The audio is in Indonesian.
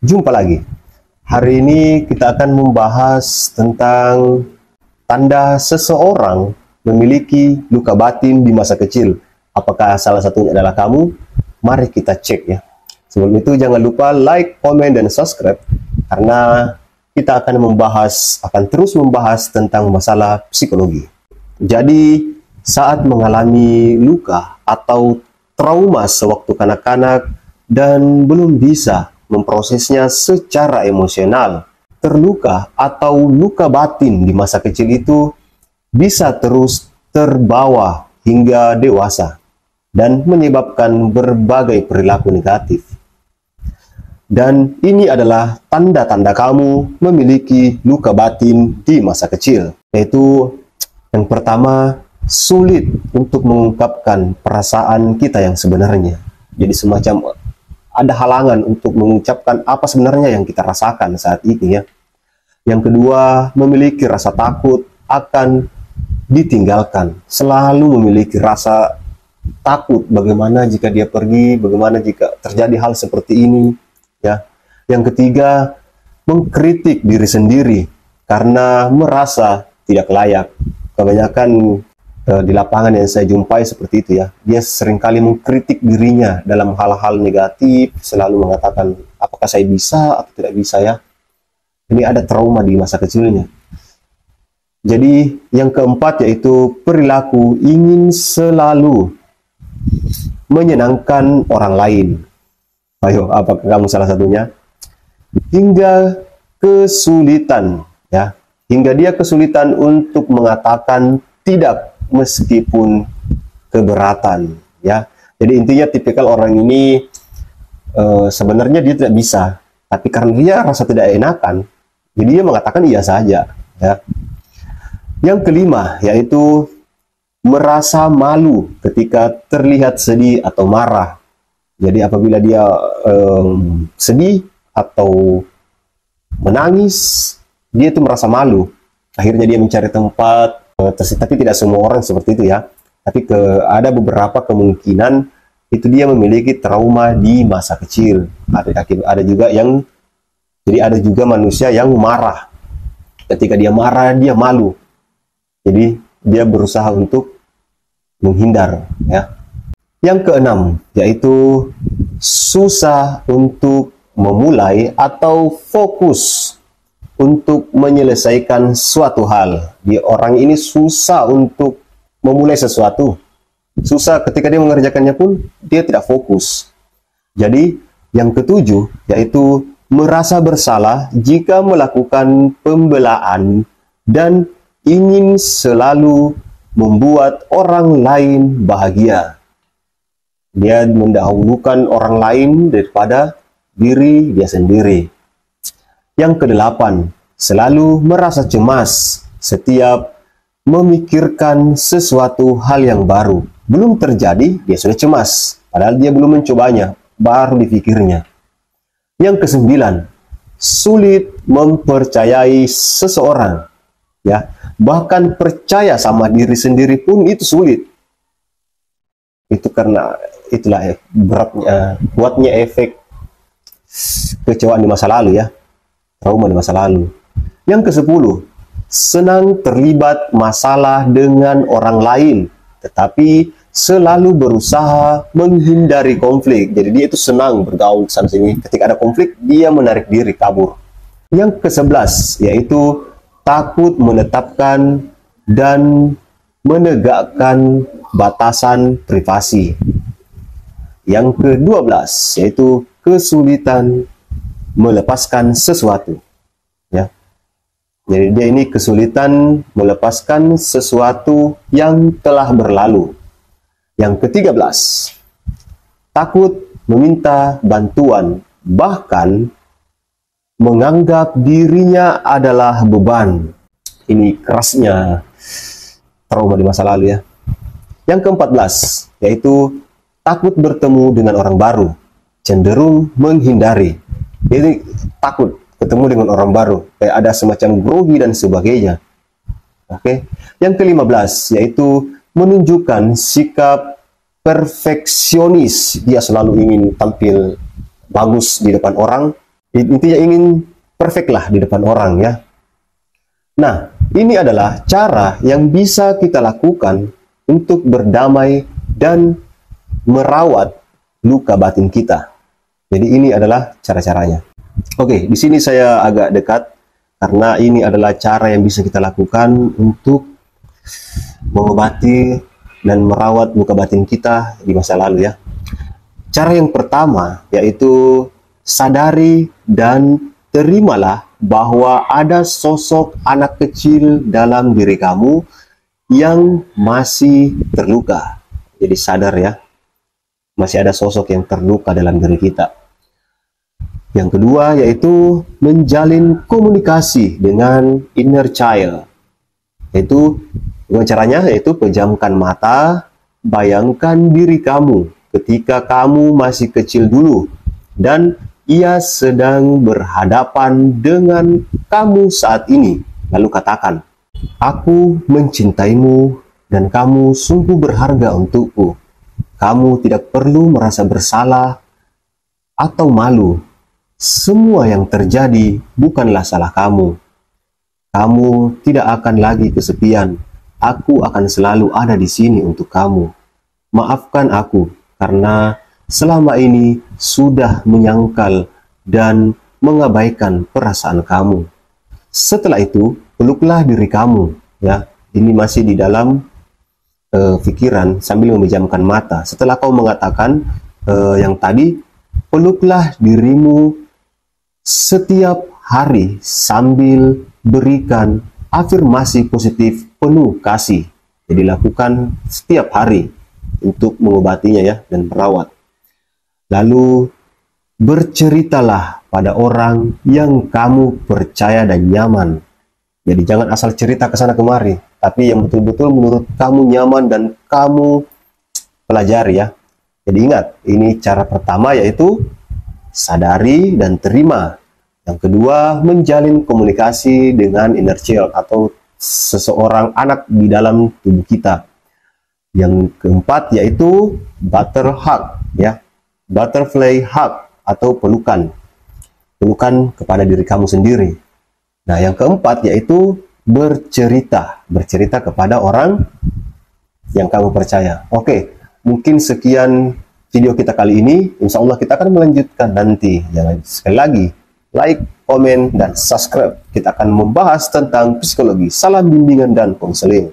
Jumpa lagi. Hari ini kita akan membahas tentang tanda seseorang memiliki luka batin di masa kecil. Apakah salah satunya adalah kamu? Mari kita cek ya. Sebelum itu jangan lupa like, komen, dan subscribe karena kita akan terus membahas tentang masalah psikologi. Jadi saat mengalami luka atau trauma sewaktu kanak-kanak dan belum bisa memprosesnya secara emosional, terluka atau luka batin di masa kecil itu bisa terus terbawa hingga dewasa dan menyebabkan berbagai perilaku negatif. Dan ini adalah tanda-tanda kamu memiliki luka batin di masa kecil, yaitu yang pertama, sulit untuk mengungkapkan perasaan kita yang sebenarnya. Jadi semacam ada halangan untuk mengucapkan apa sebenarnya yang kita rasakan saat itu ya. Yang kedua, memiliki rasa takut akan ditinggalkan. Selalu memiliki rasa takut bagaimana jika dia pergi, bagaimana jika terjadi hal seperti ini ya. Yang ketiga, mengkritik diri sendiri karena merasa tidak layak. Kebanyakan di lapangan yang saya jumpai seperti itu ya, dia seringkali mengkritik dirinya dalam hal-hal negatif, selalu mengatakan apakah saya bisa atau tidak bisa ya. Ini ada trauma di masa kecilnya. Jadi yang keempat yaitu perilaku ingin selalu menyenangkan orang lain. Ayo, apakah kamu salah satunya? Hingga kesulitan ya, hingga dia kesulitan untuk mengatakan tidak meskipun keberatan ya. Jadi intinya tipikal orang ini sebenarnya dia tidak bisa, tapi karena dia rasa tidak enakan, jadi dia mengatakan iya saja ya. Yang kelima yaitu merasa malu ketika terlihat sedih atau marah. Jadi apabila dia sedih atau menangis, dia itu merasa malu, akhirnya dia mencari tempat. Tapi tidak semua orang seperti itu ya. Tapi ada beberapa kemungkinan itu dia memiliki trauma di masa kecil. Ada juga yang, jadi ada juga manusia yang marah. Ketika dia marah, dia malu. Jadi dia berusaha untuk menghindar ya. Yang keenam yaitu susah untuk memulai atau fokus untuk menyelesaikan suatu hal. Orang ini susah untuk memulai sesuatu. Susah ketika dia mengerjakannya pun dia tidak fokus. Jadi yang ketujuh yaitu merasa bersalah jika melakukan pembelaan dan ingin selalu membuat orang lain bahagia. Dia mendahulukan orang lain daripada diri dia sendiri. Yang kedelapan, selalu merasa cemas setiap memikirkan sesuatu hal yang baru. Belum terjadi, dia sudah cemas. Padahal dia belum mencobanya, baru dipikirnya. Yang kesembilan, sulit mempercayai seseorang. Ya, bahkan percaya sama diri sendiri pun itu sulit. Itu karena itulah kuatnya efek kekecewaan di masa lalu ya. Trauma di masa lalu. Yang ke-10, senang terlibat masalah dengan orang lain, tetapi selalu berusaha menghindari konflik. Jadi dia itu senang bergaul sana sini. Ketika ada konflik, dia menarik diri, kabur. Yang ke-11, yaitu takut menetapkan dan menegakkan batasan privasi. Yang ke-12, yaitu kesulitan melepaskan sesuatu ya. Jadi dia ini kesulitan melepaskan sesuatu yang telah berlalu. Yang ke-13, takut meminta bantuan, bahkan menganggap dirinya adalah beban. Ini kerasnya trauma di masa lalu ya. Yang ke-14 yaitu takut bertemu dengan orang baru, cenderung menghindari. Jadi takut ketemu dengan orang baru, kayak ada semacam grogi dan sebagainya. Oke. Yang ke-15 yaitu menunjukkan sikap perfeksionis. Dia selalu ingin tampil bagus di depan orang, intinya ingin perfect lah di depan orang ya. Nah, ini adalah cara yang bisa kita lakukan untuk berdamai dan merawat luka batin kita. Jadi ini adalah cara-caranya. Oke, di sini saya agak dekat karena ini adalah cara yang bisa kita lakukan untuk mengobati dan merawat luka batin kita di masa lalu ya. Cara yang pertama yaitu sadari dan terimalah bahwa ada sosok anak kecil dalam diri kamu yang masih terluka. Jadi sadar ya, masih ada sosok yang terluka dalam diri kita. Yang kedua yaitu menjalin komunikasi dengan inner child. Yaitu dengan caranya yaitu pejamkan mata, bayangkan diri kamu ketika kamu masih kecil dulu dan ia sedang berhadapan dengan kamu saat ini. Lalu katakan, "Aku mencintaimu dan kamu sungguh berharga untukku. Kamu tidak perlu merasa bersalah atau malu. Semua yang terjadi bukanlah salah kamu. Kamu tidak akan lagi kesepian. Aku akan selalu ada di sini untuk kamu. Maafkan aku karena selama ini sudah menyangkal dan mengabaikan perasaan kamu." Setelah itu, peluklah diri kamu. Ya, ini masih di dalam pikiran sambil memejamkan mata. Setelah kau mengatakan yang tadi, peluklah dirimu setiap hari sambil berikan afirmasi positif penuh kasih. Jadi lakukan setiap hari untuk mengobatinya ya dan merawat. Lalu berceritalah pada orang yang kamu percaya dan nyaman. Jadi jangan asal cerita ke sana kemari, tapi yang betul-betul menurut kamu nyaman dan kamu pelajari ya. Jadi ingat, ini cara pertama yaitu sadari dan terima. Yang kedua, menjalin komunikasi dengan inner child atau seseorang anak di dalam tubuh kita. Yang keempat yaitu butter hug ya. Butterfly hug atau pelukan. Pelukan kepada diri kamu sendiri. Nah, yang keempat yaitu bercerita. Bercerita kepada orang yang kamu percaya. Oke, mungkin sekian video kita kali ini. Insya Allah kita akan melanjutkan nanti. Jangan sekali lagi like, komen, dan subscribe. Kita akan membahas tentang psikologi, salam bimbingan dan konseling.